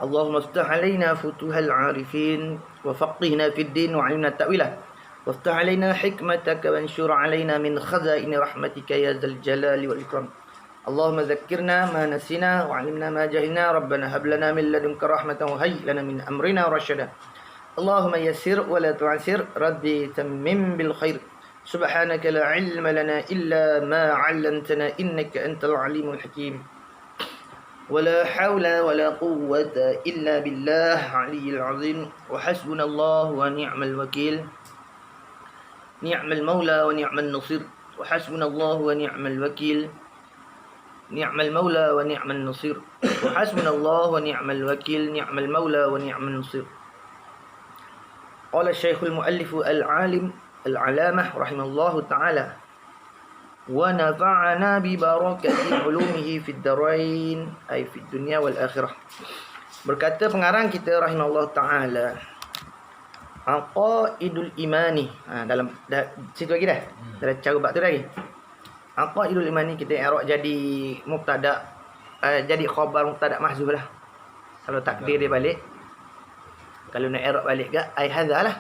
اللهم افتح علينا فتوح العارفين وفقهنا في الدين وعلمنا التأويله وافتح علينا حكمتك وانشر علينا من خزائن رحمتك يا ذا الجلال والإكرام. اللهم ذكرنا ما نسينا وعلمنا ما جهلنا. ربنا هب لنا من لدنك رحمة وهيئ لنا من أمرنا رشدا. اللهم يسر ولا تعسر. ربي تمم بالخير. سبحانك لا علم لنا إلا ما علمتنا إنك أنت العليم الحكيم. ولا حول ولا قوة إلا بالله العلي العظيم. وحسبنا الله ونعم الوكيل. نعم المولى ونعم النصير. وحسبنا الله ونعم الوكيل. نعم المولى ونعم النصير. وحسبنا الله ونعم الوكيل. نعم المولى ونعم النصير. قال الشيخ المؤلف العالم العلامة رحمه الله تعالى: ونفعنا ببركة علومه في الدارين أي في الدنيا والآخرة. Berkata pengarang kita rahimahullah ta'ala, Aqaidul imani. Dalam situ lagi dah. Dalam cara bab tu lagi. Aqaidul imani kita i'rab jadi mubtada, jadi khabar mubtada mahzuf lah. Kalau takdir dia balik. Kalau nak i'rab balik ke ai hadza lah.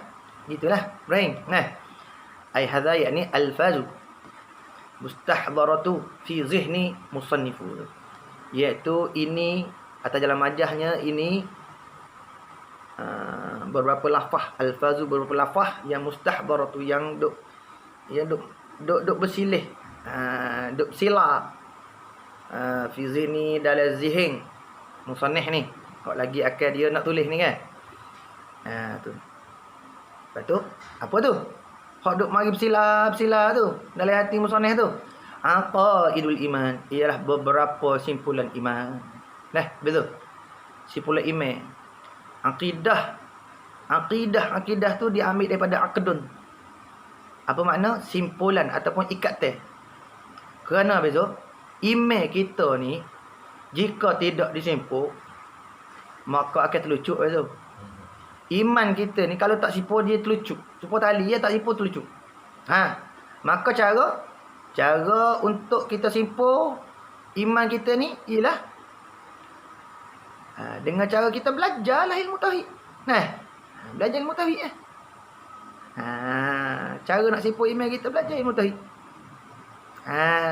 Gitulah. Brain. Nah. Ai hadza yakni alfazu mustahdaratu fi zihni musannifu. Iaitu ini atau dalam majahnya ini beberapa lafaz, alfazu beberapa lafaz yang mustahdaratu yang duk bersilih, duk sila fi zihni dalam zihin musannif ni. Kau lagi akan dia nak tulis ni kan. Tu. Lepas tu apa tu? Hak duk mari bersila tu dalam hati musannif tu. Aqaidul iman ialah beberapa simpulan iman. Nah, betul. Simpulan iman. Akidah tu diambil daripada aqdun. Apa makna? Simpulan ataupun ikatan. Kerana betul, iman kita ni jika tidak disimpul maka akan terlucuk betul. Iman kita ni kalau tak sipur dia terlucuk. Sipur tali dia tak sipur terlucuk. Maka cara untuk kita simpul iman kita ni ialah dengan cara kita belajarlah ilmu tauhid. Belajar ilmu tauhid cara nak simpul iman kita belajar ilmu tauhid.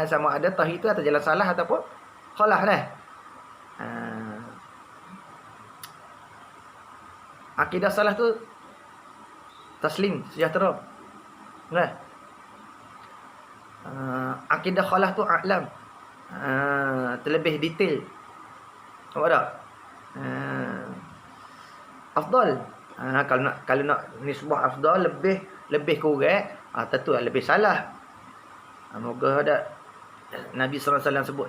Sama ada tauhid tu atas jalan salah ataupun khalah dah. Akidah salah tu taslim, sejahtera. Nah. Akidah khalah tu a'lam. Terlebih detail. Apa tak? Afdal. Kalau nak nisbah afdal lebih kurang, tentu lebih salah. Moga ada Nabi sallallahu alaihi wasallam sebut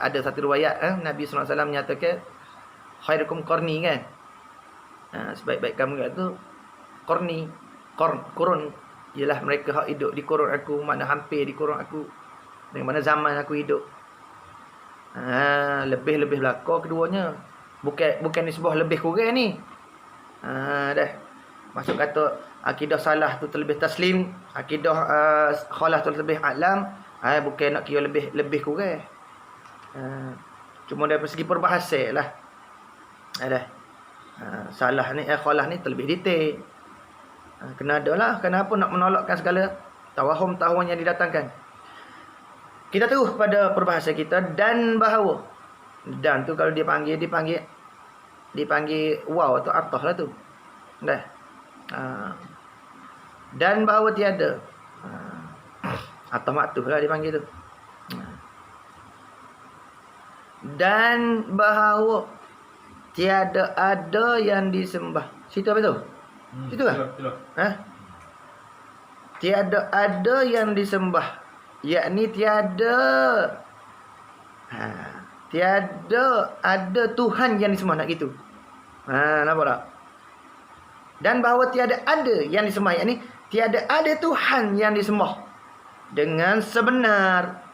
ada satu riwayat Nabi sallallahu alaihi wasallam menyatakan khairukum qarni kan. Sebaik-baik kamu iaitu kurun ialah mereka hak hidup di kurun aku, mana hampir di kurun aku, dengan mana zaman aku hidup. Lebih belakang keduanya. Bukan nisbah lebih kurang ni. Dah. Masuk kata akidah salah tu terlebih taslim, akidah khalah tu terlebih alam, bukan nak kira lebih kurang. Cuma dari segi perbahasan lah. Dah. Salah ni khalah ni terlebih detail. Kena adalah kenapa nak menolakkan segala tawahum yang didatangkan. Kita terus pada perbahasan kita. Dan bahawa dan tu kalau dia panggil waw atau atah lah tu. Dah. Dan bahawa tiada atau maktuh lah dipanggil tu. Dan bahawa tiada ada yang disembah. Situ apa tu? Situ kan? Tiada ada yang disembah. Yakni tiada ada Tuhan yang disembah, nak gitu. Nampak tak? Dan bahawa tiada ada yang disembah, yakni tiada ada Tuhan yang disembah dengan sebenar.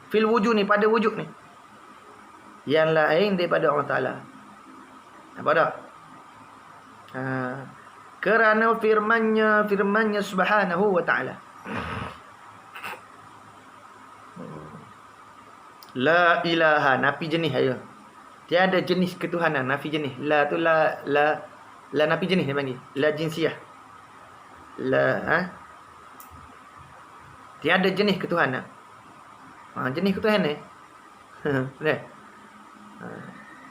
Fil wujud ni, pada wujud ni, yang lain daripada Allah Ta'ala. Nampak tak? Kerana firmannya subhanahu wa ta'ala. La ilaha, nafi jenis aja. Tiada jenis ketuhanan, nafi jenis. La tu la nafi jenis dia panggil. La jinsiyah. Tiada jenis ketuhanan. Jenis ketuhanan ni. Nah.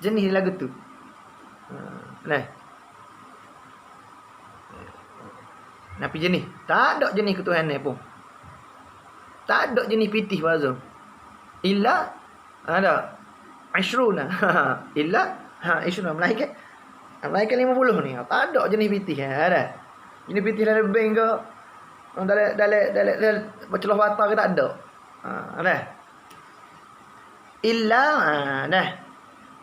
Jenis lagu tu. Nah. Nafi jenis. Tak ada jenis ketuhanan pun. Tak ada jenis pitih bazum. Illa ada Ashruna. Illa Ashruna Malaikat 50 ni. Tak ada jenis pitih ada. Jenis pitih dalam bank ke dalam bercelah watar ke tak ada. Ada. Illa dah.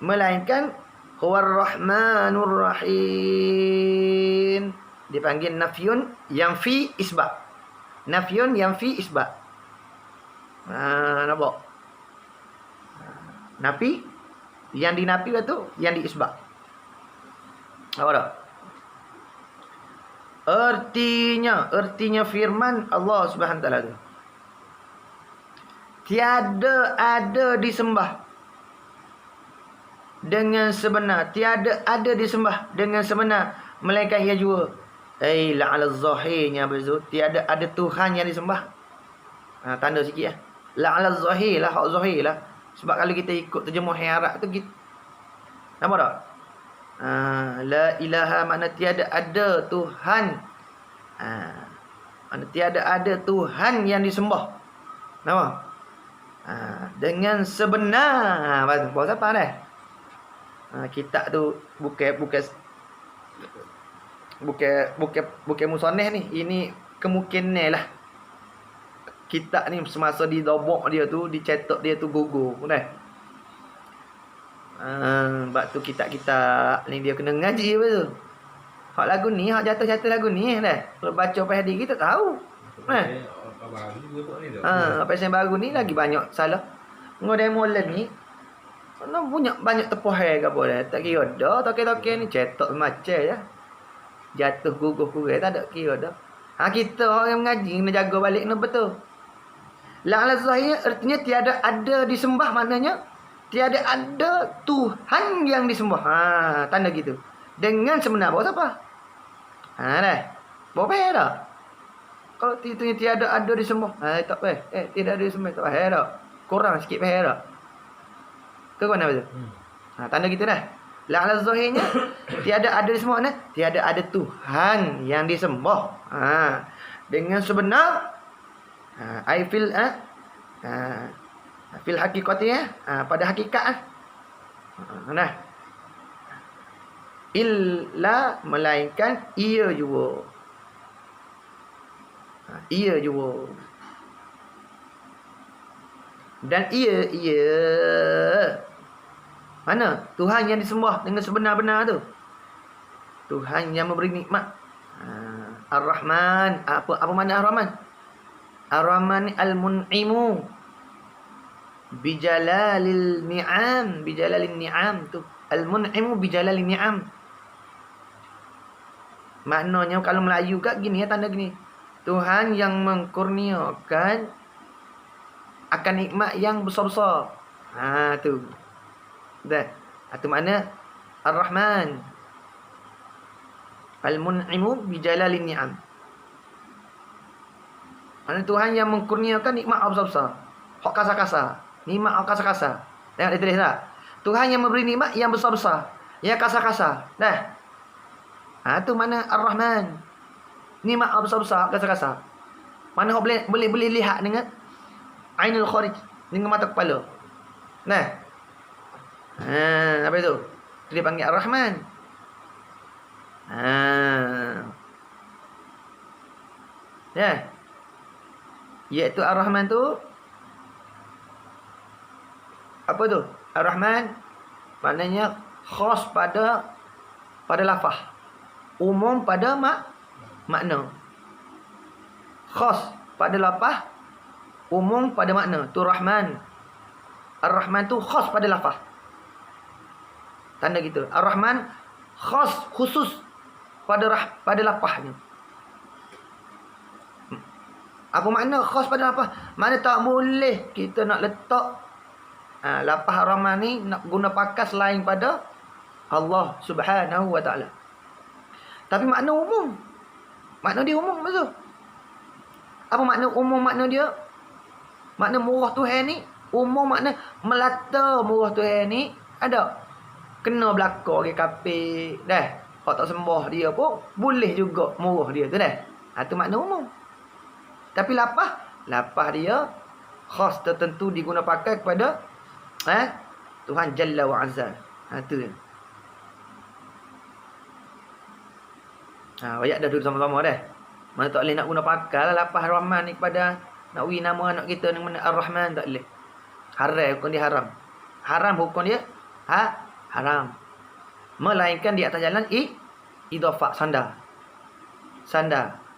Melainkan huwar rahmanur rahim. Dipanggil nafyun yang fi isbat. Nafyun yang fi isbat. Nampak? Nafi yang dinafi tu yang diisbat. Apa dah? Artinya firman Allah Subhanahu Wa Taala tu. Tiada ada disembah dengan sebenar, tiada ada disembah dengan sebenar melainkan ia jua. La'al zahirnya betul. Tiada ada Tuhan yang disembah. Tanda sikit lah. La'al zahir lah, hak zahir lah. Sebab kalau kita ikut terjemah Arab tu kita nampak tak? La ilaha makna tiada ada Tuhan. Makna tiada ada Tuhan yang disembah. Nampak? Dengan sebenar. Bahasa apa dah? Kitab tu bukan musoneh ni. Ini kemungkinan lah. Kitab ni semasa didobok dia tu, dicetak dia tu gugur. Dah. Sebab tu kitab-kitab ni dia kena ngaji betul. Hak lagu ni, hak jatuh-jatuh lagu ni dah. Kalau baca pada hadis kita tahu. Apa yang baru ni lagi banyak salah. Ngau demo ni punya banyak tepuh ke apa dah. Tak kira dah toke-toke ni cetak macam ya. Jatuh gugur tak ada kira dah. Kita orang mengaji kena jaga balik ni betul. La'al zahir artinya tiada ada disembah, maknanya tiada ada Tuhan yang disembah. Tanda gitu. Dengan sebenar bawa siapa? Dah. Bawa payah dah. Kalau tiada ada disembah, tak payah. Tidak ada disembah, tak payah dah. Kurang sikit payah dah. Ke mana betul? Tanda gitu dah. La'al zahirnya tiada ada disembah, tiada ada Tuhan yang disembah. Dengan sebenar I feel fil hakikati pada hakikat nah illa melainkan ia jua dan ia mana Tuhan yang disembah dengan sebenar-benar tu, Tuhan yang memberi nikmat. Ar-Rahman, apa makna Ar-Rahman? Ar-Rahman al-mun'imu bijalalil ni'am tu. Al-mun'imu bijalalil ni'am. Maknanya kalau Melayu kat gini tanda gini. Tuhan yang mengkurniakan akan nikmat yang besar-besar. Tu. Dah. Itu makna Ar-Rahman. Al-mun'imu bijalalil ni'am. Mana Tuhan yang mengkurniakan nikmat besar-besar. Hak kasar-kasar. Nikmat hak kasar-kasar. Tengok dia tulis tak? Tuhan yang memberi nikmat yang besar-besar. Yang kasar-kasar. Dah. Tu mana Ar-Rahman. Nikmat besar-besar, kasar-kasar. Mana hak boleh lihat dengan Ainul Kharij. Dengan mata kepala. Nah. Apa itu? Dia panggil Ar-Rahman. Ya. Iaitu Ar-Rahman tu apa tu? Ar-Rahman maknanya khas pada lafaz, umum pada makna. Khas pada lafaz, umum pada makna. Tu Rahman. Ar-Rahman tu khas pada lafaz. Tanda gitu. Ar-Rahman khas khusus pada lafaznya. Apa makna khas pada apa? Mana tak boleh kita nak letak Lapah Ar-Rahman ni nak guna pakai selain pada Allah Subhanahu wa taala. Tapi makna umum. Makna dia umum betul. Apa makna umum makna dia? Makna murah Tuhan ni umum, makna melata murah Tuhan ni ada. Kena belaka orang kafir dah. Hak tak sembah dia pun boleh juga murah dia tu dah. Tu makna umum. Tapi lapah dia khas tertentu diguna pakai kepada Tuhan Jalla wa Azza. Tu dia. Ayat dah duduk sama-sama dah. Mana tak boleh nak guna pakai lah lapah Rahman ni kepada nak beri nama anak kita dengan mana Ar-Rahman, tak boleh. Haram, hukum dia haram. Haram hukum dia haram. Melainkan di atas jalan idafah, sandar.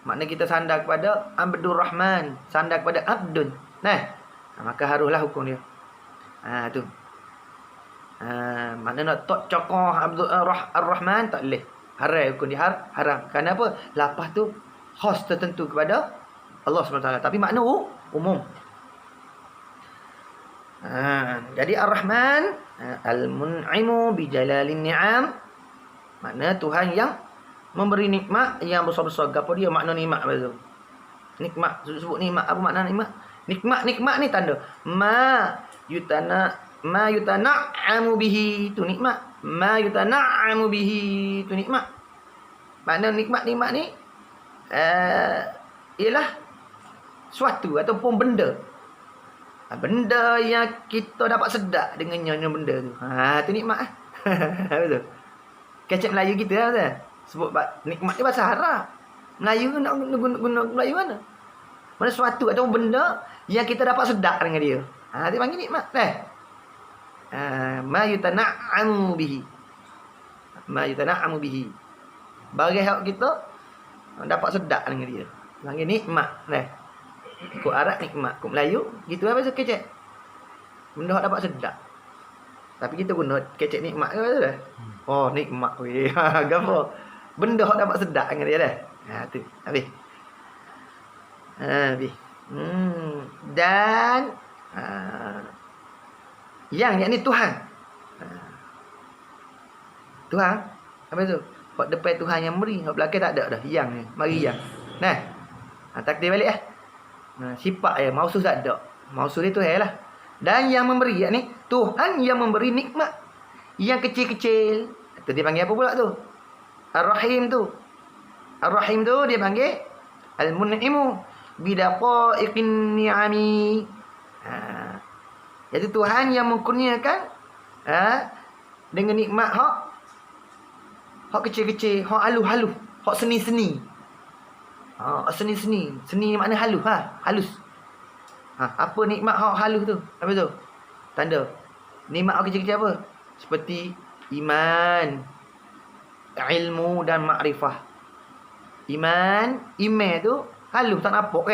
Makna kita sandar kepada Abdur Rahman, sandar kepada Abdun. Maka haruslah hukum dia. Tu. Makna nak tok cokoh Abdul Ar-Rahman tak boleh. Haram hukum dia haram. Kenapa? Lapah tu khas tertentu kepada Allah SWT. Tapi makna umum. Jadi Ar-Rahman Al-Mun'imu bijalalin ni'am, makna Tuhan yang memberi nikmat yang besar-besar. Apa dia makna nikmat betul? Nikmat, sebut nikmat. Apa makna nikmat? Nikmat ni tanda ma yutana'amu bihi, tu nikmat. Ma yutana'amu bihi, tu nikmat. Makna nikmat ni ialah suatu ataupun benda. Benda yang kita dapat sedap dengan nyanyi benda tu. Tu nikmat. Betul. Kecap Melayu kita lah betul. Sebut nikmat ni bahasa Arab. Melayu nak guna Melayu mana? Mana suatu ataupun benda yang kita dapat sedap dengan dia. Dia panggil nikmat. Ma yutana'amu bihi. Ma yutana'amu bihi. Bagi hak kita dapat sedap dengan dia. Panggil nikmat. Kok Arab nikmat, kok Melayu gitu lah bahasa kecek. Benda hak dapat sedap. Tapi kita guna kecek nikmat ke betul dah? Oh, nikmat weh. Gapo? Benda hak dapat sedap dengan dia dah. Tu. Habis. Habis. Dan yang ni Tuhan. Tuhan. Apa tu? Hak depan Tuhan yang beri, hak belakang tak ada dah. Yang ni, mari yang. Takdir balik sifat mausuf tak ada. Mausuf dia Tuhan lah. Dan yang memberi ni Tuhan yang memberi nikmat yang kecil-kecil. Tu dia panggil apa pula tu? Ar-Rahim tu. Ar-Rahim tu dia panggil Al-Mun'imu bidaqaiqin ni'ami. Jadi Tuhan yang mengkurniakan dengan nikmat hak kecil-kecil, hak halus-halus, hak seni-seni. Seni-seni. Seni makna halus. Halus. Apa nikmat hak halus tu? Apa tu? Tanda. Nikmat hak kecil-kecil apa? Seperti iman, ilmu dan makrifah. Iman tu halus, tak nampak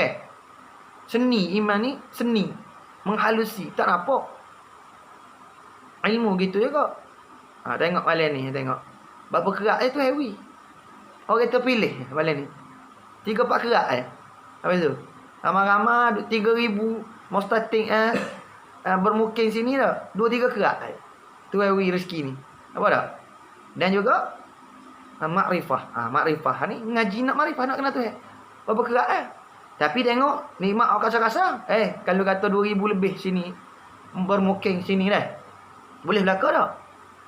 Seni, iman ni seni. Menghalusi, tak nampak. Ilmu gitu juga. Tengok malam ni, tengok. Berapa kerak tu heavy. Orang terpilih malam ni. 3-4 kerak Apa tu? Ramai-ramai 3,000 mau starting bermukim sini dah. 2-3 kerak tu heavy rezeki ni. Apa tak? Dan juga makrifah. Makrifah ni ngaji nak makrifah nak kena tu berapa kerak Tapi tengok nikmat orang kasar-kasar. Kalau kata 2,000 lebih sini bermukim sini dah. Boleh belaka tak?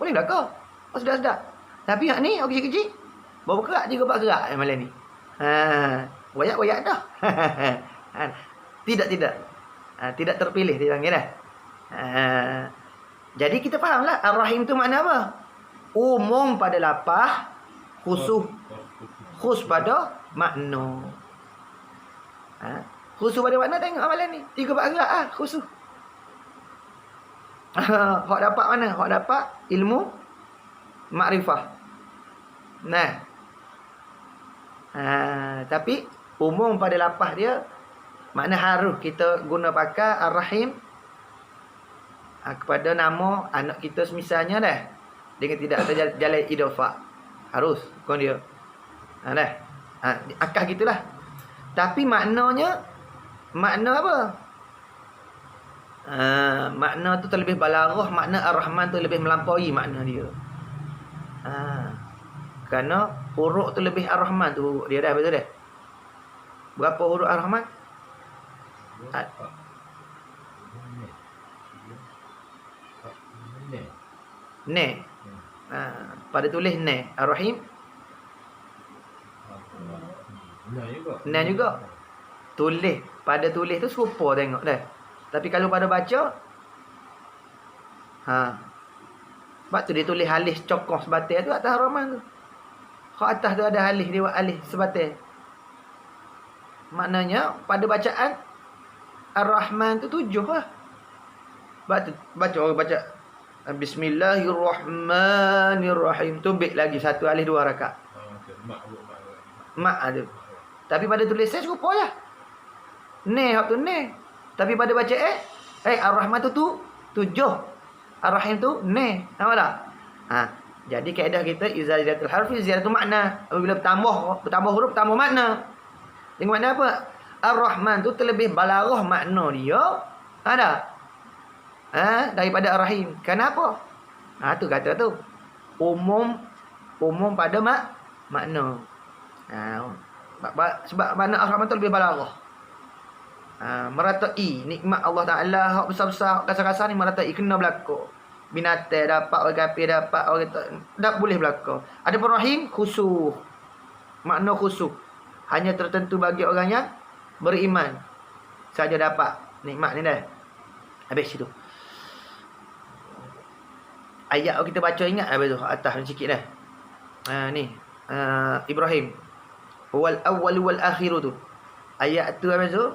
Boleh belaka. Sedap-sedap. Tapi hak ni orang kecil-kecil berapa kerak? 3-4 kerak malam ni. Wayak-wayak dah. Tidak terpilih dia panggil dah. Jadi kita fahamlah Ar-Rahim tu makna apa? Umum pada lapah, khus pada makna. Khusus pada mana tengok amalan ni 3-4 gerak khusus. Hak dapat mana? Hak dapat ilmu makrifah. Tapi umum pada lapah dia makna harus kita guna pakai Ar-Rahim kepada nama anak kita semisalnya dah. Dengan tidak ada jalan idafah. Harus bukan dia. Akal gitulah. Tapi makna apa? Makna tu terlebih balaghah, makna Ar-Rahman tu lebih melampaui makna dia. Kerana huruf tu lebih Ar-Rahman tu dia dah, betul dah. Berapa huruf Ar-Rahman? Ne. Pada tulis ne. Ar-Rahim ne juga. Tulis, pada tulis tu serupa tengok dah. Tapi kalau pada baca, sebab tu dia tulis alif cokoh sebatil tu atas Ar-Rahman tu. Kat atas tu ada alif, dia buat alif sebatil. Maknanya pada bacaan Ar-Rahman tu 7 lah. Baca orang baca Bismillahirrahmanirrahim. Tubik lagi satu alif 2 rakaat. Mak ada. Tapi pada tulisan serupa lah. Ne hak tu ne. Tapi pada baca Ar-Rahman tu 7. Ar-Rahim tu ne. Nampak tak? Jadi kaedah kita ziyadatul harfi ziyadatul makna. Apabila bertambah huruf bertambah makna. Dengan makna apa? Ar-Rahman tu terlebih balaghah makna dia. Ada? Daripada Ar-Rahim. Kenapa? Tu kata tu. Umum pada makna. Sebab makna Ar-Rahman tu lebih balaghah. Meratai nikmat Allah Ta'ala hak besar-besar, kasar-kasar ni meratai, kena berlaku. Binatang dapat, orang kafir dapat, orang tak boleh berlaku. Ada pun Rahim khusus. Makna khusus. Hanya tertentu bagi orang yang beriman saja dapat nikmat ni dah. Habis situ. Ayat kita baca ingat habis tu atas ni sikit dah. Ni Ibrahim. Wal awwal wal akhir tu. Ayat tu habis tu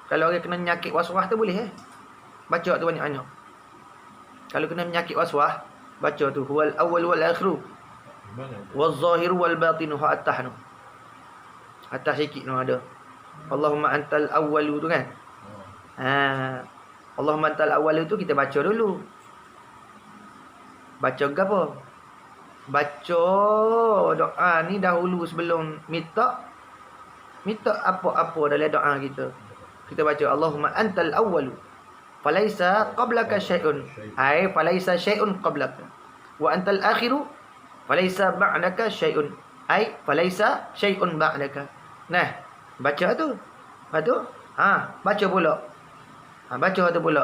kalau orang kena penyakit waswas tu boleh baca tu banyak-banyak. Kalau kena penyakit waswas, baca tu wal awwal wal akhir. Wal zahir wal batin ha atas tu. Atas sikit tu ada. Allahumma antal awwal tu kan. Allahumma antal awwal tu kita baca dulu. Baca ke apa? Baca doa ni dahulu sebelum minta apa-apa dalam doa kita. Kita baca Allahumma antal awwalu falaisa qablaka syai'un. Falaisa syai'un qablaka. Wa antal akhiru falaisa ba'daka syai'un. Falaisa syai'un ba'daka. Nah, baca tu. Lepas tu, baca pula. Baca tu pula.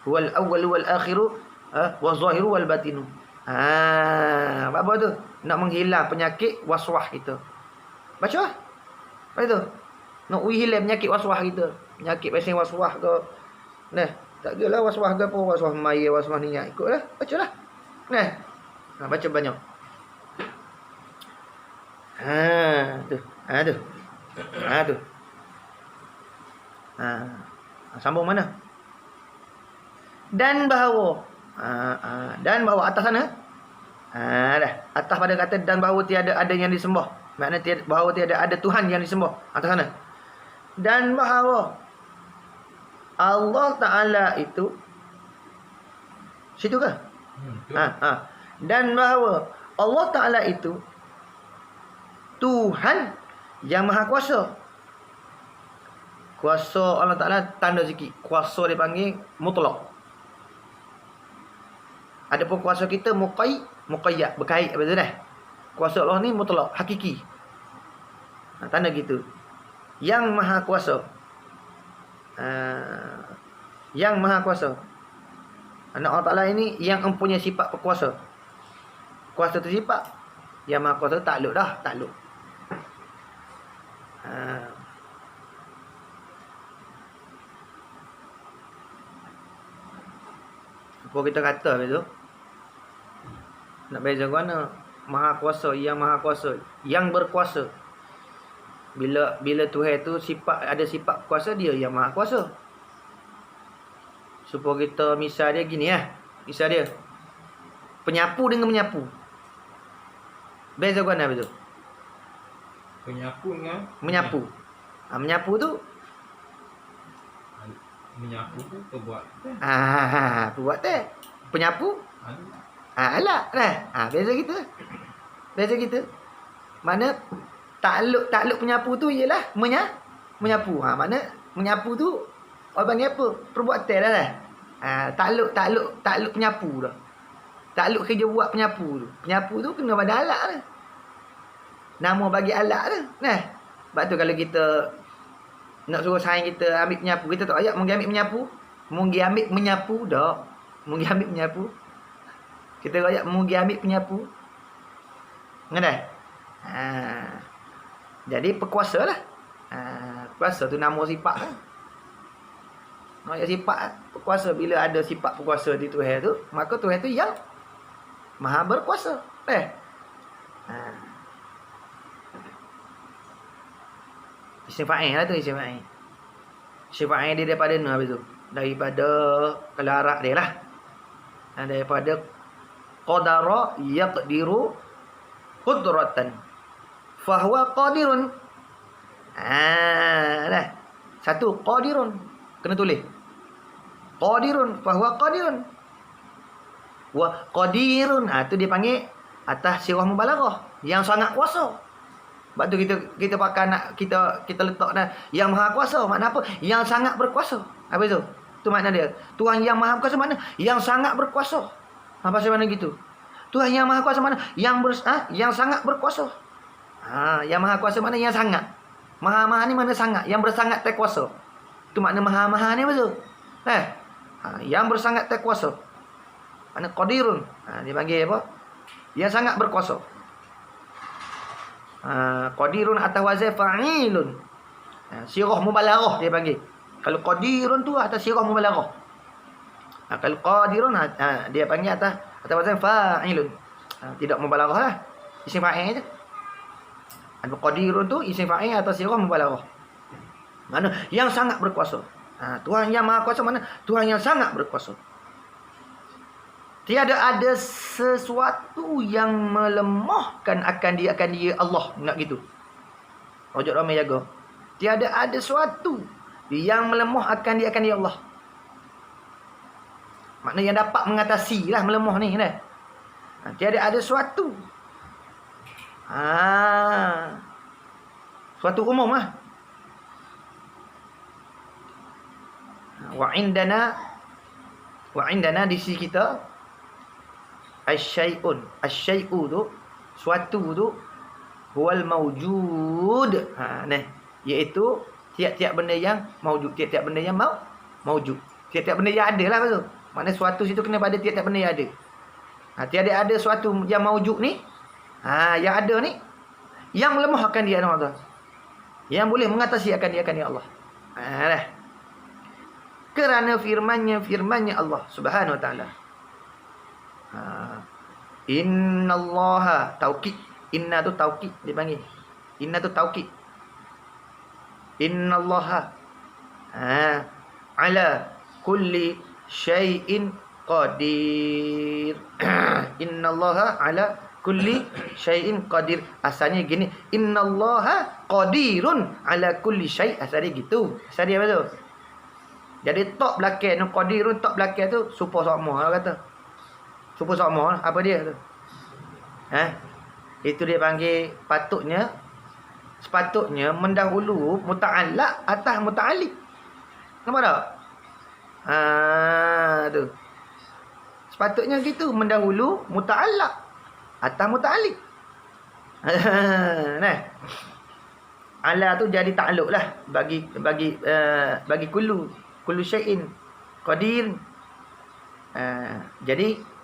Wal awwalu wal akhiru wa zahiru wal batinu. Apa tu? Nak menghilang penyakit waswas kita. Baca. Lepas tu, nak hilang penyakit waswas kita. Penyakit pasien waswas ke. Nah, tak kira lah waswas ke apa. Waswas maya, waswas niat. Ikutlah. Bacalah. Nah. Baca banyak. Tu. Tu. Sambung mana? Dan bahawa. Dan bahawa atas sana. Dah. Atas pada kata dan bahawa tiada ada yang disembah. Maknanya bahawa tiada ada Tuhan yang disembah. Atas sana. Dan bahawa Allah Ta'ala itu situ ke? Dan bahawa Allah Ta'ala itu Tuhan yang Maha Kuasa. Kuasa Allah Ta'ala tanda sikit. Kuasa dia panggil mutlak. Adapun kuasa kita muqayyad, berkait betul dah. Kuasa Allah ni mutlak, hakiki. Tanda gitu. Yang Maha Kuasa. Yang Maha Kuasa. Anak Allah Ta'ala ini yang mempunyai sifat berkuasa. Kuasa tu sifat. Yang Maha Kuasa takluk dah. Takluk. Apa kita kata habis tu? Nak beza ke mana? Maha Kuasa, yang Maha Kuasa, yang berkuasa. Bila Tuhan tu ada sifat kuasa, dia yang Maha Kuasa. Supaya kita misal dia gini misal dia penyapu dengan menyapu. Beza ke mana betul? Penyapu dengan menyapu. Menyapu tu buat. Buat teh. Penyapu alat dah. Beza kita. Mana takluk penyapu tu ialah menyapu. Mana menyapu tu orang panggil apa? Perbuatan dah. Takluk penyapu dah. Takluk kerja buat penyapu tu. Penyapu tu kena pada alat dah. Nama bagi alat dah. Nah. Sebab tu kalau kita nak suruh saing kita ambil penyapu, kita tak ayat mungkin ambil menyapu. Mungkin ambil menyapu dak. Mungkin ambil menyapu. Kita ayat mungkin ambil penyapu. Ngadai? Jadi berkuasa lah. Berkuasa tu nama sifat lah. Nama sifat berkuasa. Bila ada sifat berkuasa di Tuhan tu, maka Tuhan tu yang maha berkuasa. Isim fa'il lah tu, isim fa'il. Isim fa'il dia daripada mana habis tu? Daripada kalau Arab dia lah. Daripada qadara yaqdiru qudratan. Fahuwa qadirun. Dah. Satu, qadirun. Kena tulis. Qadirun. Fahuwa qadirun. Wa qadirun. Tu dia panggil atas sirah mubalaghah. Yang sangat kuasa. Sebab tu kita pakai nak kita letak dah yang maha kuasa. Makna apa? Yang sangat berkuasa. Apa itu? Tu makna dia. Tuhan yang maha kuasa makna yang sangat berkuasa. Pasal mana gitu? Tuhan yang maha kuasa mana? Yang sangat berkuasa. Yang maha kuasa mana? Yang sangat. Maha-maha ni mana sangat? Yang bersangat terkuasa. Tu makna maha-maha ni betul. Yang bersangat terkuasa. Makna qadirun. Dia panggil apa? Yang sangat berkuasa. Qadirun atas wazan fa'ilun. Sirah mubalaghah dia panggil. Kalau qadirun tu atas sirah mubalaghah. Kalau qadirun dia panggil atas wazan fa'ilun. Tidak mubalaghah lah. Isim fa'il je. Qadirun tu isim fa'il atas sirah mubalaghah. Mana yang sangat berkuasa. Tuhan yang maha kuasa mana? Tuhan yang sangat berkuasa. Tiada ada sesuatu yang melemahkan akan dia Allah. Nak gitu. Ojo ramai jaga. Tiada ada sesuatu yang melemah akan dia Allah. Makna yang dapat mengatasi lah melemah ni. Kan? Tiada ada sesuatu. Suatu umum lah. Wa indana di sisi kita Asyai'u tu suatu tu huwal mawjud. Iaitu tiap-tiap benda yang mawjud, tiap-tiap benda yang mawjud. Tiap-tiap benda yang ada lah betul. Maknanya suatu situ kena pada tiap-tiap benda yang ada. Tiada ada suatu yang mawjud ni. Yang ada ni yang melemahkan dia Allah. Yang boleh mengatasi akan dia Allah. Kerana firman-Nya Allah Subhanahu wa taala. Innallaha taukid. Inna tu taukid dia panggil. Inna tu taukid. Innallaha ala kulli syai'in qadir. Innallaha ala kulli syai'in qadir. Asalnya gini, innallaha qadirun ala kulli syai'. Asalnya gitu. Asalnya apa tu? Jadi tok belakang tu qadirun, tok belakang tu supa sama orang kata. Supa sama apa dia tu? Itu dia panggil sepatutnya mendahulu muta'allaq atas muta'alliq. Nampak tak? Tu. Sepatutnya gitu, mendahulu muta'allaq atas muta'alliq. Ala tu jadi takluk lah bagi kullu syai'in qadir. Jadi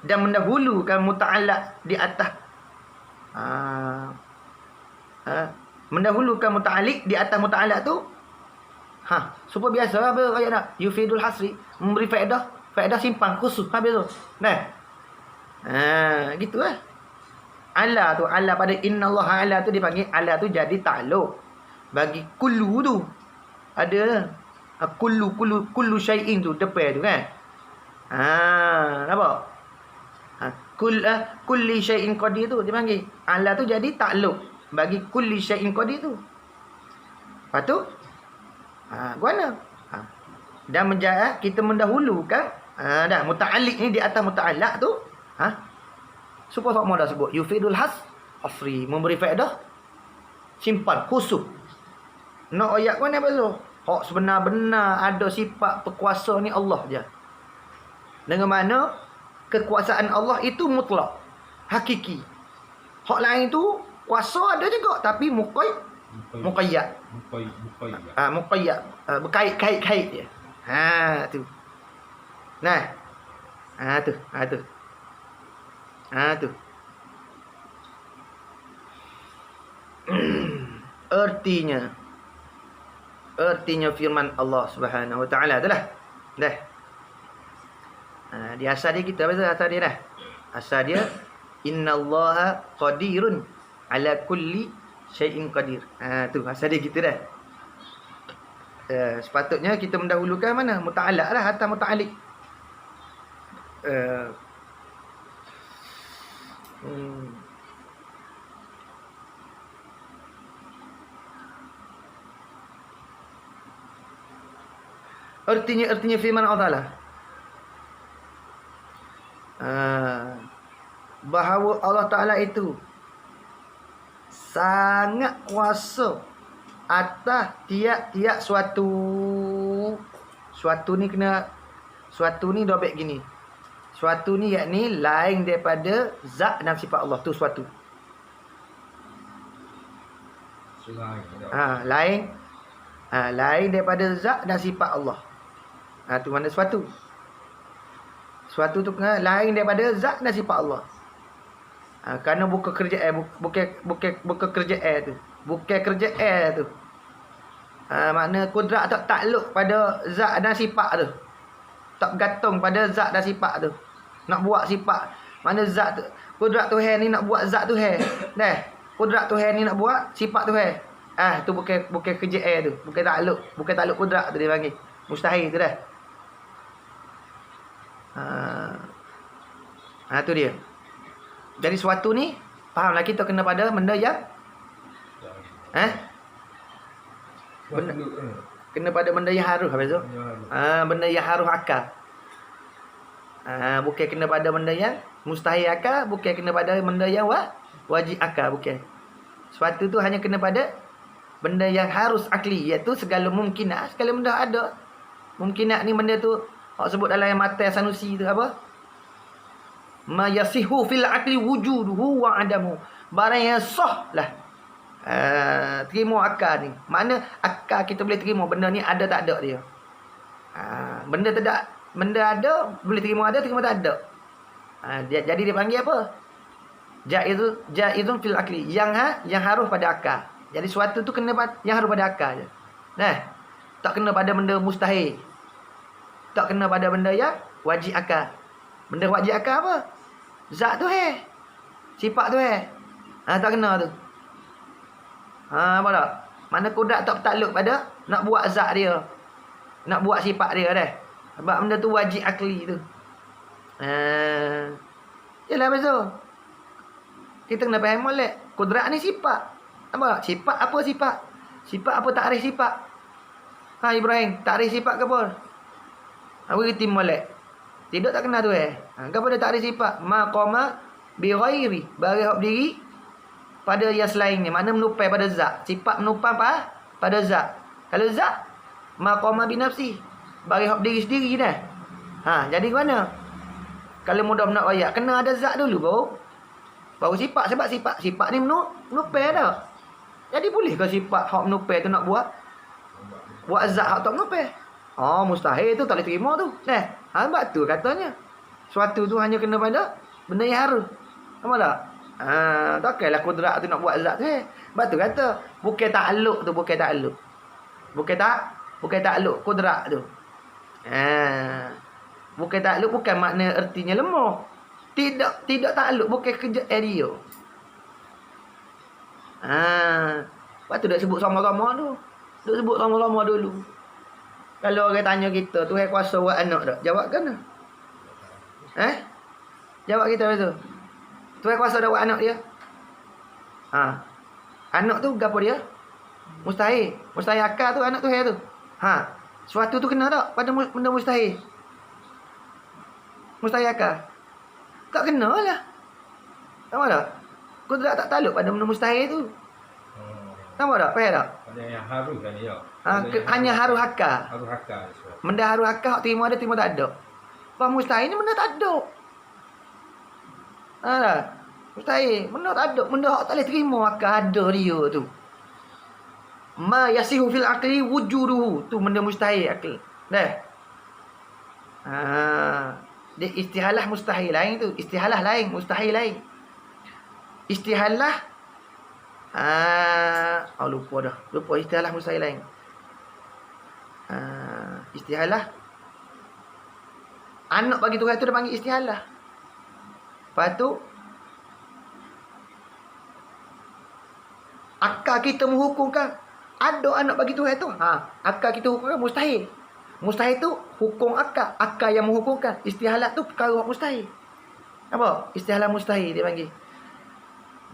dan mendahulukan muta'allaq di atas mendahulukan muta'alliq di atas muta'allaq tu supaya biasa apa ayat nak yufidul hasri, memberi faedah simpan khusus habis tu. Gitulah. Ala tu, ala pada innallaha ala tu dipanggil ala tu jadi takluk bagi kullu tu. Ada kullu syai'in tu depan tu kan. Nampak? Kulli syai'in qadir tu dia panggil. Ala tu jadi takluk bagi kulli syai'in qadir tu. Lepas tu guna. Dan menjadi kita mendahulukan dah muta'alliq ni di atas muta'allaq tu. Supaya sama dah sebut yufidul hasri, memberi faedah simpan khusus. Nak ayat mana betul? Hak sebenar-benar ada sifat berkuasa ni Allah je. Dengan mana kekuasaan Allah itu mutlak, hakiki. Hak lain tu kuasa ada juga tapi muqayyad. Muqayyad. Berkait-kait je. Tu. Nah. Tu. Artinya firman Allah Subhanahu wa taala itulah. Dah. Di asal dia kita apa asal dia dah? Asal dia innallaha qadirun ala kulli syai'in qadir. Tu asal dia kita dah. Sepatutnya kita mendahulukan mana? Muta'allaq lah atau muta'alliq. Artinya firman Allah Ta'ala. Bahawa Allah Ta'ala itu sangat kuasa atas tiap-tiap suatu ni kena, suatu ni dobek gini. Suatu ni yakni lain daripada zat dan sifat Allah tu suatu. Lain daripada zat dan sifat Allah. Tu mana suatu. Suatu tu kena lain daripada zat dan sifat Allah. Kerana bukan kerjaan bukan kerjaan tu. Bukan kerjaan tu. Makna kudrat tak takluk pada zat dan sifat tu. Tak bergantung pada zat dan sifat tu. Nak buat sifat. Mana zat tu. Kudrat Tuhan ni nak buat zat Tuhan. Dah. Kudrat Tuhan ni nak buat sifat Tuhan. Tu bukan kerjaan tu. Bukan takluk. Bukan takluk kudrat tu dia panggil. Mustahil tu dah. Tu dia. Jadi suatu ni fahamlah kita kena pada benda yang kena pada benda yang haruh habis tu. Benda yang haruh akal. Bukan kena pada benda yang mustahil akal, bukan kena pada benda yang wajib akal, bukan. Suatu tu hanya kena pada benda yang harus akli, iaitu segala mungkinat, segala benda ada. Mungkinat ni benda tu hak sebut dalam yang mata Sanusi tu apa? Ma yasihu fil akli wujuduhu wa adamu. Barang yang sah lah. Terima akal ni. Mana akal kita boleh terima benda ni ada tak ada dia. Benda tidak, benda ada boleh terima ada, terima tak ada. Jadi dia panggil apa? Jaizun fil akli. Yang harus pada akal. Jadi suatu tu kena yang harus pada akal je. Tak kena pada benda mustahil. Tak kena pada benda yang wajib akal. Benda wajib akal apa? Zat tu sifat tu tak kena tu. Apa tak? Mana kudrat tak bertakluk pada nak buat zat dia. Nak buat sifat dia dah. Sebab benda tu wajib akli tu. Yalah betul. Kita kena faham molek. Kudrat ni sifat. Apa? Sifat apa sifat? Sifat apa takrif sifat? Ibrahim, takrif sifat ke apa? Apa kita molek? Tidak tak kena tu kepada takrif sifat maqama bi ghairi, bagi hak diri pada yang selainnya. Mana menupai pada zat. Sifat menupai pada zat. Kalau zat maqama bi nafsi, bagi hak diri sendiri dah. Jadi mana? Kalau mudah nak ayat kena ada zat dulu baru sifat. Sebab sifat ni menupai dah. Jadi boleh ke sifat hak menupai tu nak buat zat hak tak menupai? Mustahil tu tak boleh terima tu. Sebab tu katanya suatu tu hanya kena pada benda yang harus. Faham tak? Takkanlah kudrat tu nak buat zat tu. Sebab tu kata bukan takluk tu, bukan takluk. Bukan takluk kudrat tu. Bukan takluk bukan makna ertinya lemah. Tidak takluk bukan kerja dia. Sebab tu dah sebut sama-sama tu. Duk sebut sama-sama dulu. Kalau orang tanya kita, Tuhan kuasa buat anak tak? Jawab kan? Jawab kita betul. Tuhan kuasa dah buat anak dia? Anak tu gapo dia? Mustahil. Mustahil akal tu anak Tuhan tu. Suatu tu kena tak pada benda mustahil? Mustahil akal? Tak kena lah. Tahu tak? Kudrat tak takluk pada benda mustahil tu. Tahu tak? Faham tak? Ada yang harus kan dia. Hanya harus akal. Harus akal. Benda harus akal, terima ada, terima tak ada. Apa mustahil ni benda tak ada. Ha, mustahil. Benda tak ada. Benda hak tak boleh terima akan ada dia tu. Ma yasihu fil aqli wujuduhu. Tu benda mustahil akal. Dah. Ha, dia istihalah mustahil lain tu. Istihalah lain, mustahil lain. Istihalah lupa dah. Lupa istihalah mustahil lain. Istihalah anak bagi Tuhan tu dia panggil istihalah. Lepas tu akal kita menghukumkan ada anak bagi Tuhan tu. Akal kita hukumkan mustahil. Mustahil tu hukum akal. Akal yang menghukumkan. Istihalat tu perkara mustahil. Apa? Istihalah mustahil dia panggil.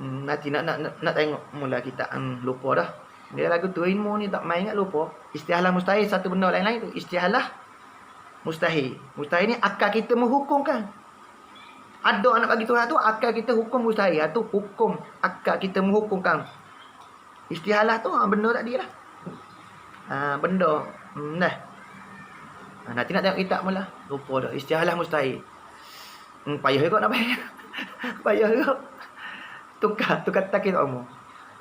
Nanti nak tengok mula kita lupa dah. Dia lagu tu ilmu ni tak main ingat lupa. Istihalah mustahil satu benda lain-lain tu. Istihalah mustahil. Mustahil ni akal kita menghukumkan. Ada anak bagi Tuhan tu akal kita hukum mustahil. Itu hukum akal kita menghukumkan. Istihalah tu benda tadi lah. Benda. Nah. Nanti nak tengok kitab mula. Lupa dah. Istihalah mustahil. Payah juga nak payah. Payah juga. Tukar takin umur.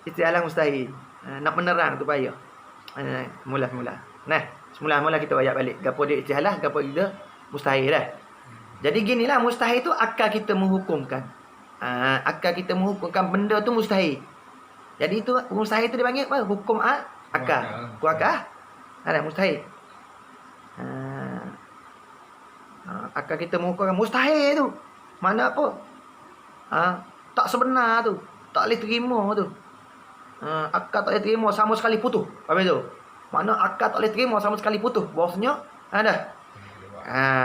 Istihalah mustahil. Nak menerang tu payah. Mula. Nah, semula kita ayat balik. Gapo dia istihalah, gapo dia mustahil dah. Jadi ginilah mustahil tu akal kita menghukumkan. Akal kita menghukumkan benda tu mustahil. Jadi tu mustahil tu dipanggil apa? Hukum akal. Kuakah? Ada mustahil. Akal kita menghukumkan mustahil tu. Mana apa? Tak sebenar tu. Tak boleh terima tu. Akal tak boleh terima sama sekali putus. Apa tu? Mana akal tak boleh terima sama sekali putus. Bahasanya ada.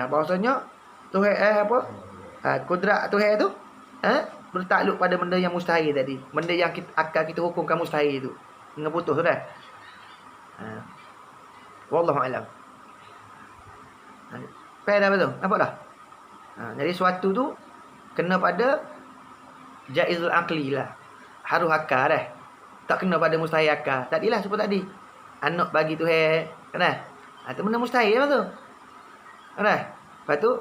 Bahasanya Tuhan apa? Kudrat Tuhan tu bertakluk pada benda yang mustahil tadi. Benda yang akal kita hukumkan mustahil tu. Dengan putus tu dah. Wallahu alam. Dah betul. Nampak dah? Jadi suatu tu kena pada jaizul aqli lah. Harus akal dah. Tak kena pada mustahil akal. Tadilah seperti tadi. Anak bagi Tuhan. Kena? Itu benda mustahil lah tu. Kena? Lepas tu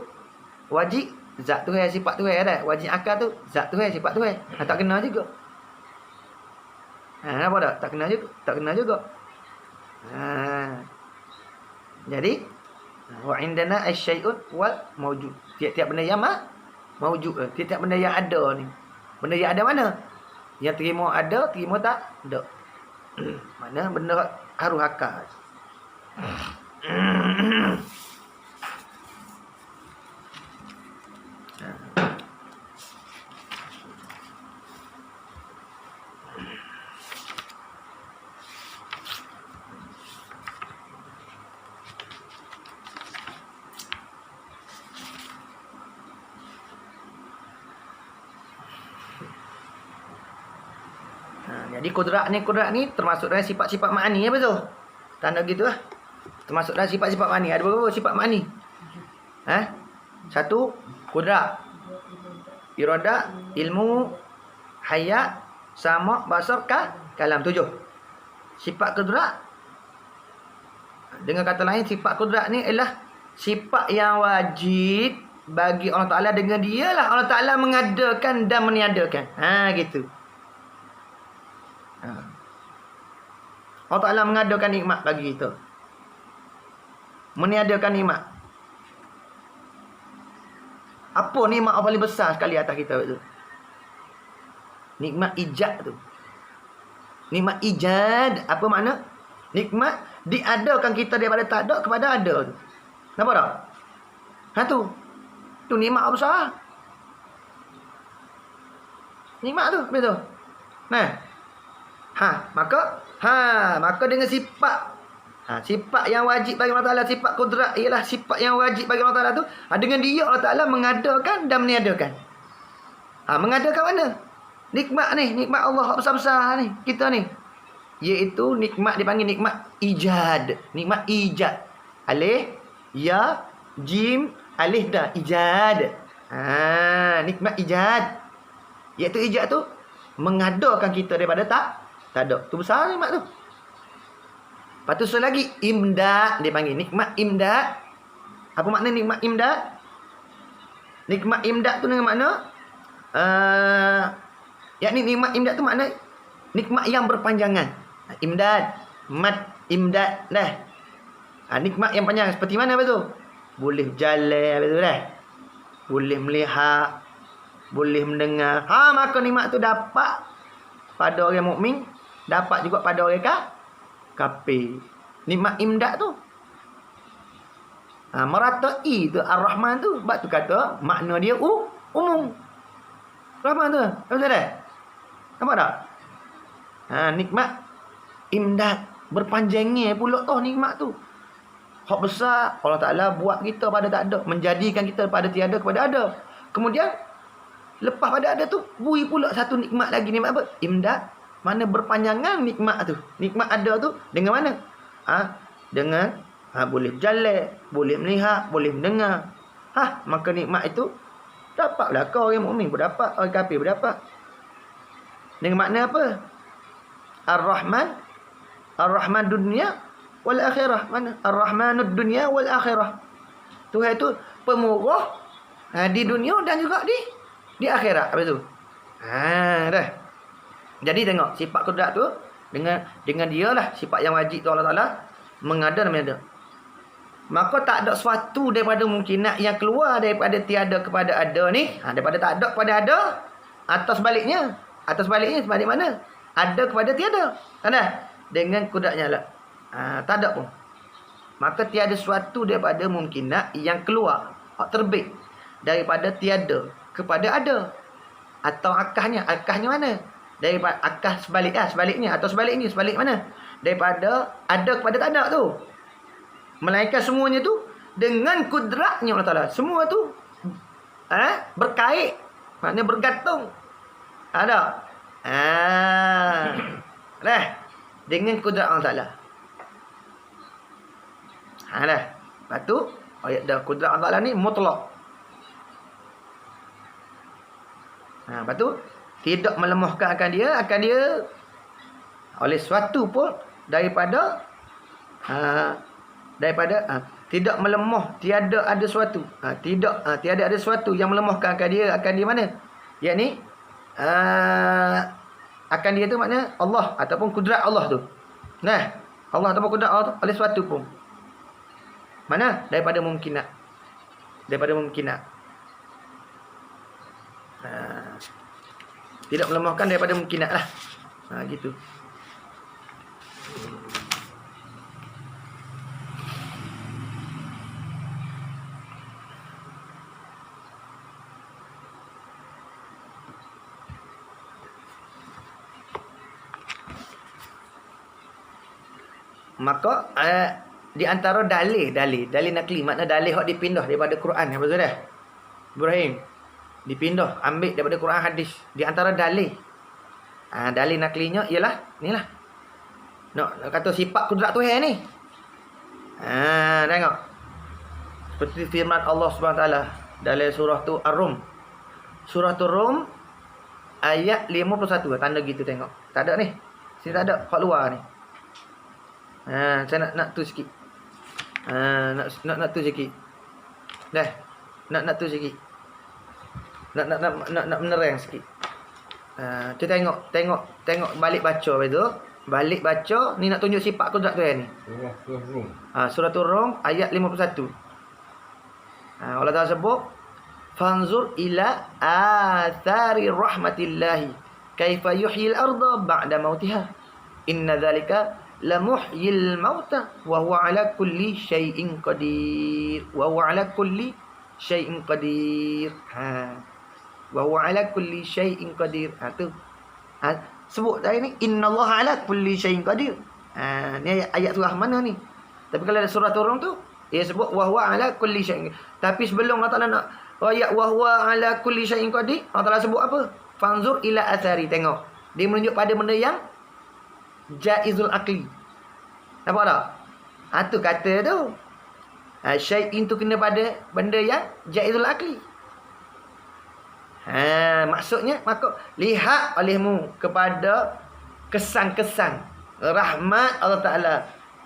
wajib zat Tuhan sifat Tuhan ada. Wajib akal tu zat Tuhan sifat Tuhan. Tak kena juga. Apa dah? Tak kena juga. Jadi wa indana asyai'un wal mawjud. Tiap-tiap benda yang mawjud. Tiap-tiap benda yang ada ni. Benda yang ada mana? Yang terima ada, terima tak? Tak. Mana benda harus akal. Jadi kudrat ni termasuk dalam sifat-sifat ma'ani apa tu? Tanda gitu lah. Termasuk dalam sifat-sifat ma'ani. Ada berapa sifat ma'ani? Satu, kudrat. Iradah, ilmu, hayat, sama, basar, kalam. 7. Sifat kudrat. Dengan kata lain, sifat kudrat ni ialah sifat yang wajib bagi Allah Ta'ala. Dengan dia lah Allah Ta'ala mengadakan dan meniadakan. Gitu. Allah Ta'ala mengadakan nikmat bagi kita. Meniadakan nikmat. Apa nikmat yang paling besar sekali atas kita tu? Nikmat ijad tu. Nikmat ijad. Apa makna? Nikmat diadakan kita daripada tak ada kepada ada tu. Nampak tak? Tu. Tu nikmat besar. Nikmat tu. Betul? Maka dengan sifat yang wajib bagi Allah Ta'ala, sifat kudrat ialah sifat yang wajib bagi Allah Ta'ala tu. Dengan dia Allah Ta'ala mengadakan dan meniadakan. Mengadakan mana? Nikmat ni, nikmat Allah besar-besar ni, kita ni. Iaitu nikmat dipanggil nikmat ijad. Nikmat ijad. Alif, ya, jim, alif dah, ijad. Nikmat ijad. Iaitu ijad tu mengadakan kita daripada tak ada. Tu besar nikmat tu. Lepas tu lagi imdad dia panggil nikmat imdad. Apa makna nikmat imdad? Nikmat imdad tu dengan makna yakni nikmat imdad tu makna nikmat yang berpanjangan. Imdad, imdad dah. Nikmat yang panjang seperti mana betul? Boleh jalan betul dah. Boleh melihat, boleh mendengar. Maka nikmat tu dapat pada orang mukmin, dapat juga pada orang kafir. Nikmat imdad tu meratai tu Ar-Rahman tu. Sebab tu kata makna dia umum. Rahman tu. Betul tak? Nampak tak? Nikmat imdad. Berpanjangnya pula nikmat tu. Hak besar Allah Ta'ala buat kita pada tak ada. Menjadikan kita pada tiada kepada ada. Kemudian lepas pada ada tu, bui pula satu nikmat lagi. Nikmat apa? Imdad. Mana berpanjangan nikmat tu. Nikmat ada tu dengan mana? Dengan boleh berjalan, boleh melihat, boleh mendengar. Maka nikmat itu dapatlah kau orang mukmin berdapat, orang kafir berdapat. Dengan makna apa? Ar-Rahman, Ar-Rahman dunia wal akhirah. Mana? Ar-Rahmanud dunia wal akhirah. Tuhan itu pemurah di dunia dan juga di akhirat. Apa tu? Dah. Jadi tengok sifat kudrat tu dengan dia lah sifat yang wajib tu Allah Taala mengada dan menyada. Maka tak ada sesuatu daripada mungkinat yang keluar daripada tiada kepada ada ni. Daripada tak ada kepada ada. Atau sebaliknya. Sebalik mana? Ada kepada tiada. Tak ada? Dengan kudratnya lah. Tak ada pun. Maka tiada sesuatu daripada mungkinat yang keluar. Terbit. Daripada tiada kepada ada. Atau akahnya. Akahnya mana? Daripada akah sebaliknya. Atau sebaliknya. Sebalik mana? Daripada ada kepada tak ada tu. Melainkan semuanya tu dengan kudratnya Allah Ta'ala. Semua tu berkait. Maknanya bergantung. Ada. Dah. Dengan kudrat Allah Ta'ala. Dah. Lepas tu ayat dah kudrat Allah Ta'ala ni mutlak. Lepas tu tidak melemahkan akan dia oleh sesuatu pun daripada tidak melemah, tiada ada sesuatu. Tiada ada sesuatu yang melemahkan akan dia mana? Yakni akan dia tu maknanya Allah ataupun kudrat Allah tu. Nah, Allah ataupun kudrat Allah tu oleh sesuatu pun. Mana? Daripada mungkinat. Tidak melemahkan daripada mungkinat lah. Gitu. Maka di antara dalil nakli, makna dalil hak dipindah daripada Quran. Apa sudah? Ibrahim dipindah ambil daripada Quran hadis. Di antara dalil dalil naklinya ialah inilah. Nak kata sifat kudrat Tuhan ni. Tengok. Seperti firman Allah Subhanahu taala dalam surah tu Ar-Rum. Surah tu Rum ayat 51. Tanda gitu tengok. Tak ada ni. Sini tak ada hak luar ni. Saya nak tu sikit. Nak tu sikit. Dah. Nak tu sikit. Nak menerang sikit. Tu tengok balik baca betul. Balik baca ni nak tunjuk sifat kudrat Tuhan ni. Surah Rum ayat 51. Allah Taala sebut fanzur ila athari rahmatillahi kaifa yuhyil arda ba'da mautiha inna dzalika lamuhyil mauta wa huwa ala kulli syai'in qadir wa huwa ala kulli syai'in qadir wa huwa ala kulli syai'in qadir tu sebut tadi ni innallaha ala kulli syai'in qadir ni ayat surah mana ni? Tapi kalau ada surah Rum tu dia sebut wa huwa ala kulli syai'in. Tapi sebelum Allah Taala nak ayat wa huwa ala kulli syai'in qadir, Allah Taala sebut apa? Fanzur ila athari. Tengok dia menunjuk pada benda yang jaizul akli. Nampak tak? Tu kata tu. Syai'in tu kena pada benda yang jaizul akli. Maksudnya maka lihat olehmu kepada kesan-kesan rahmat Allah Taala.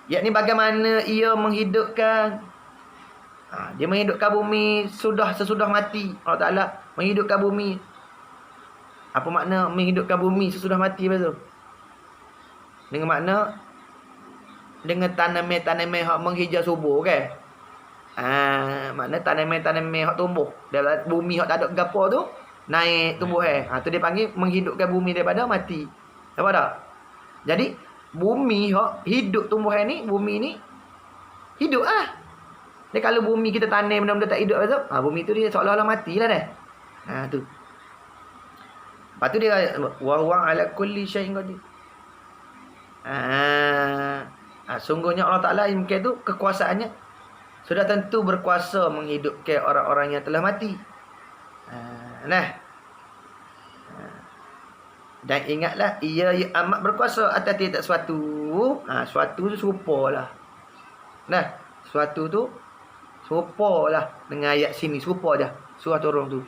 Yakni bagaimana ia menghidupkan Dia menghidupkan bumi sesudah mati. Allah Ta'ala menghidupkan bumi. Apa makna menghidupkan bumi sesudah mati lepas tu? Dengan makna dengan tanaman-tanaman hak menghijau subur kan. Makna tanaman-tanaman hak tumbuh dalam bumi hak tak ada gapo tu naik tumbuh tu dia panggil menghidupkan bumi daripada mati. Nampak tak? Jadi bumi hak hidup tumbuhan ni, bumi ni hidup lah. Dia kalau bumi kita tanam benda-benda tak hidup tu, bumi tu dia seolah-olah matilah dah. Tu. Lepas tu dia wa huwa ala kulli syai'in qadir. Sungguhnya Allah Ta'ala imkan tu kekuasaannya sudah tentu berkuasa menghidupkan orang-orang yang telah mati. Dan ingatlah ia amat berkuasa atas tiap suatu. Suatu tu serupalah. Suatu tu serupalah dengan ayat sini, serupa dah surah turun tu.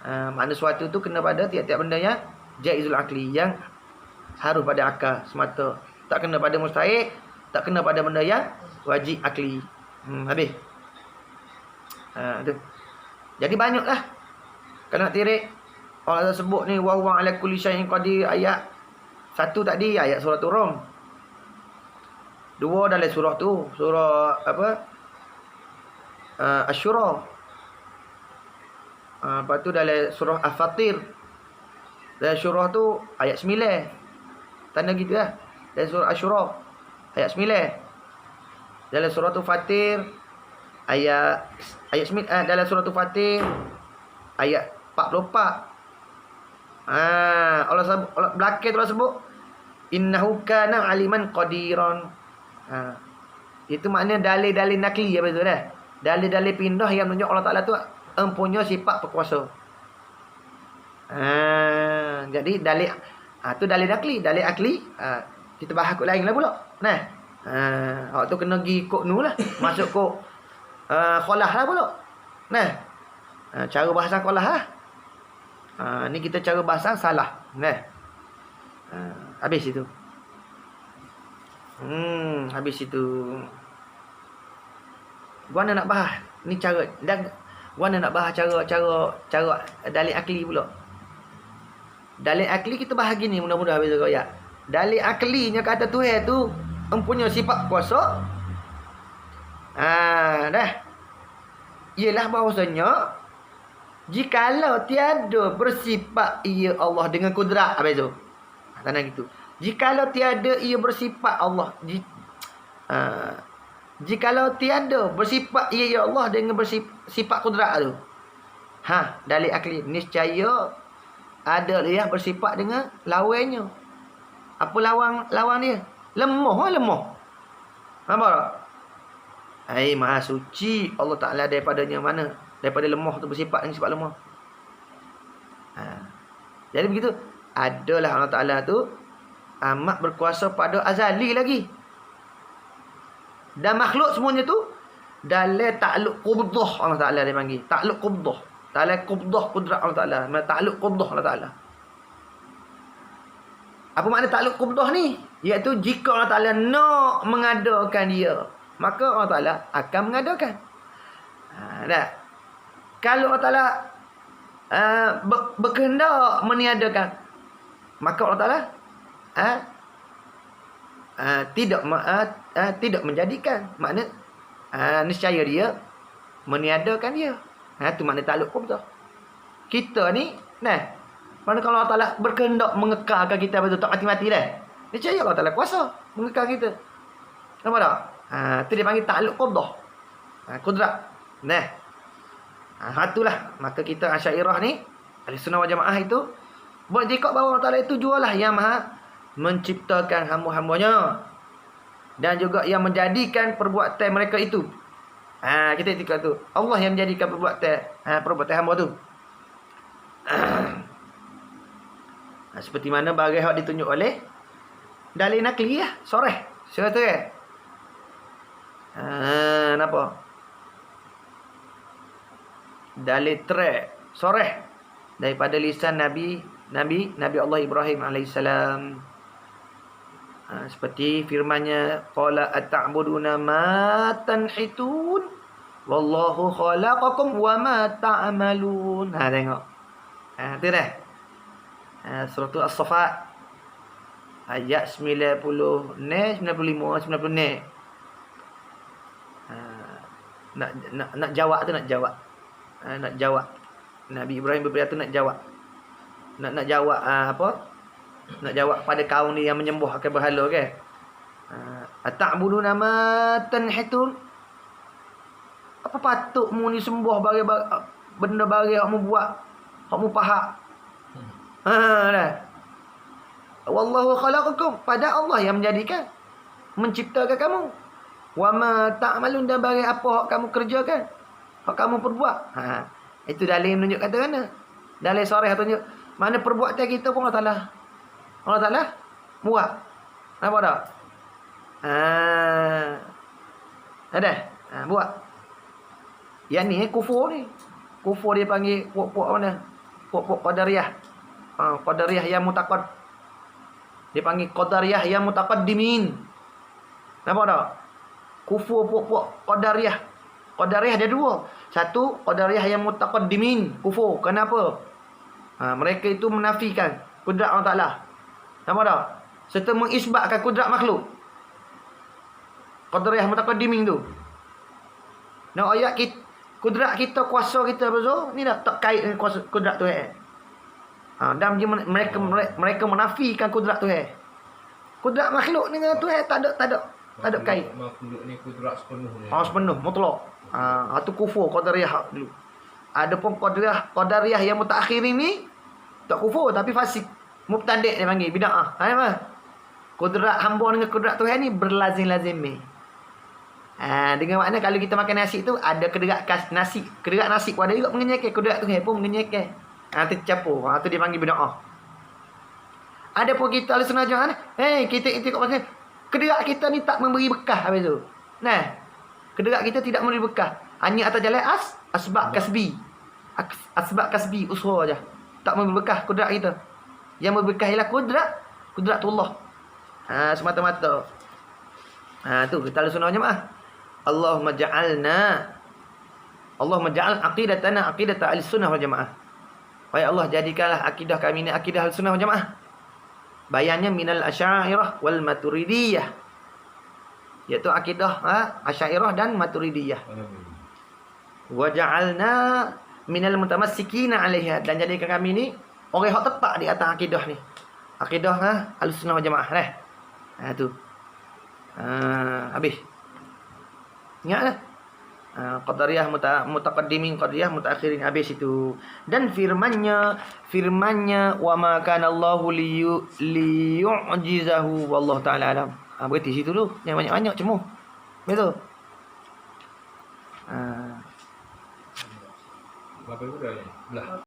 Makna suatu tu kena pada tiap-tiap benda yang jaizul akli, yang harus pada akal semata. Tak kena pada mustahil, tak kena pada benda yang wajib akli. Habis. Tu. Jadi banyaklah. Kena tirik. Allah sebut ni wa huwa ala kulli syai'in qadir, ayat 1 tadi ayat surah Rum. 2 dalam surah tu, surah apa? Asy-Syura. Lepas tu dalam surah Al-Fatir. Dalam surah tu ayat 9. Tanda gitu lah. Dalam surah Asy-Syura ayat 9. Dalam surah Fatir ayat 9, dalam surah Fatir ayat 44. Allah sebut, belakang tu Allah sebut innahu kana aliman qadiran. Itu maknanya dalil-dalil nakli apa tu dah. Dalil-dalil pindah yang menunjuk Allah Taala tu mempunyai sifat berkuasa. Jadi dalil tu dalil nakli, dalil akli kita bahas kod lain lah pula. Hak tu kena pergi kod nu lah, masuk kod kholah lah pula. Cara bahasa kholah lah. Ni kita cara bahasa salah. Habis itu. Habis itu. Gua nak bahas ni cara dan gua nak bahas cara dalil akli pula. Dalil akli kita bahas gini mudah-mudahan habis ayat. Dalil aklinya kata Tuhan tu mempunyai sifat kuasa. Dah. Ialah bahawasanya jikalau tiada bersifat ia Allah dengan kudrat, apa itu? Tanda gitu. Jikalau tiada ia bersifat Allah, jikalau tiada bersifat ia Allah dengan bersifat kudrat tu. Dalil akli niscaya ada dia bersifat dengan lawannya. Apa lawan dia? Lemah. Nampak tak? Maha suci Allah Ta'ala daripadanya mana? Daripada lemah tu bersifat dengan sifat lemah. Jadi begitu. Adalah Allah Ta'ala tu amat berkuasa pada azali lagi. Dan makhluk semuanya tu dalam takluk qubdah Allah Ta'ala dia panggil. Takluk qubdah. Dalam qubdah kudrat Allah Ta'ala. Takluk qubdah Allah Ta'ala. Apa makna takluk qubdah ni? Iaitu jika Allah Ta'ala nak mengadakan dia, maka Allah Ta'ala akan mengadakan. Kalau Allah Ta'ala berkehendak meniadakan, maka Allah Ta'ala tidak menjadikan. Makna niscaya dia meniadakan dia. Itu makna takluk qubdah. Kita ni mana kalau Allah Ta'ala berkehendak mengekalkan kita betul tak mati-mati dah, niscaya Allah Ta'ala kuasa mengekal kita. Nampak tak? Itu dia panggil takluk qubdah. Kudrat. Itulah. Maka kita Asy'ariyah ni, Ahlussunnah wal Jamaah itu beriktikad bahawa Allah Ta'ala itu jualah yang maha menciptakan hamba-hambanya dan juga yang menjadikan perbuatan mereka itu. Kita iktikad tu Allah yang menjadikan perbuatan hamba tu. Seperti mana bagai hak ditunjuk oleh dalil nakli lah, soreh. Surah tu kenapa? Dalil soreh daripada lisan Nabi Allah Ibrahim alaihissalam. Seperti firman-Nya qala ata'buduna ma tanhitun. Wallahu khalaqakum wa ma ta'malun. Ha tengok. Ha tu dah. Surah As-Saffat ayat 90 ni 95 90 ni. Nak jawab tu nak jawab. Nak jawab. Nabi Ibrahim berpidato nak jawab. Nak jawab apa? Nak jawab pada kaum ni yang menyembah akan berhala ke? Ata'buduna ma tanhitun? Apa patut mu ni sembah benda bagi hak mu buat, hak mu pahak. Dah. Wallahu khalaqakum, pada Allah yang menjadikan, menciptakan kamu. Wa ma ta'malun, dan bagi apa hak kamu kerjakan, hak kamu perbuat. Itu dalil menunjuk kata mana? Dalil sarih tunjuk mana perbuatan kita pun Allah Taala buat. Nampak tak? Ada. Buat. Yang ni kufur ni. Kufur dia panggil puak-puak mana? Puak-puak Qadariyah. Qadariyah yang mutaqad. Dia panggil Qadariyah yang mutaqaddimin. Nampak tak? Kufur puak-puak Qadariyah. Qadariyah ada dua. Satu, Qadariyah yang mutaqaddimin. Kufur. Kenapa? Mereka itu menafikan kudrat Allah Ta'ala. Nampak tak? Serta mengisbatkan kudrat makhluk. Qadariyah mutaqaddimin tu. Nah, ayat kita, kudrat kita, kuasa kita betul, ni dah tak kait dengan kuasa kudrat Tuhan. Dan mereka menafikan kudrat Tuhan. Kudrat makhluk dengan Tuhan tak ada kait. Makhluk ni kudrat sepenuh ni. Sepenuh mutlak. Itu kufur Qadariyah dulu. Adapun Qadariyah yang mutaakhirin ni tak kufur tapi fasik. Mubtadi' dia panggil bid'ah. Apa? Kudrat hamba dengan kudrat Tuhan ni berlazim-lazim ni. Dengan makna kalau kita makan nasi tu ada kederat nasi pada juga mengenyekkan kudrat Tuhan pun mengenyekkan. Tercampur. Tu dia panggil bid'ah. Adapun kita Ahlussunnah Jamaah, kita kat pasal kederat kita ni tak memberi bekah habis tu. Nah, kederat kita tidak memberi bekah. Hanya atas jalan asbab kasbi. Asbab kasbi usaha aja. Tak memberi bekah kudrat kita. Yang memberi bekah ialah kudratullah. Semata-mata. Tu kita Ahlussunnah Jamaah. Allahumma ja'al aqidatana aqidata Ahlussunnah wal Jamaah. Wahai Allah, jadikanlah akidah kami ni akidah Ahlussunnah wal Jamaah. Bayannya minal Asy'ariyah wal Maturidiyah. Iaitu akidah Asy'ariyah dan Maturidiyah. Wa ja'alna minal mutamassikina 'alaiha, dan jadikan kami ni orang yang tetap di atas akidah ni. Akidah Ahlussunnah wal Jamaah dah. Tu. Habis. Ingatlah. Qadariyah mutaqaddimin, Qadariyah mutaakhirin, habis itu. Dan firman-Nya wa ma kana Allahu liyu'jizahu wallahu ta'ala alam. Berhenti situ dulu. Yang banyak-banyak cemu. Betul. Berapa bulan ni? Belah.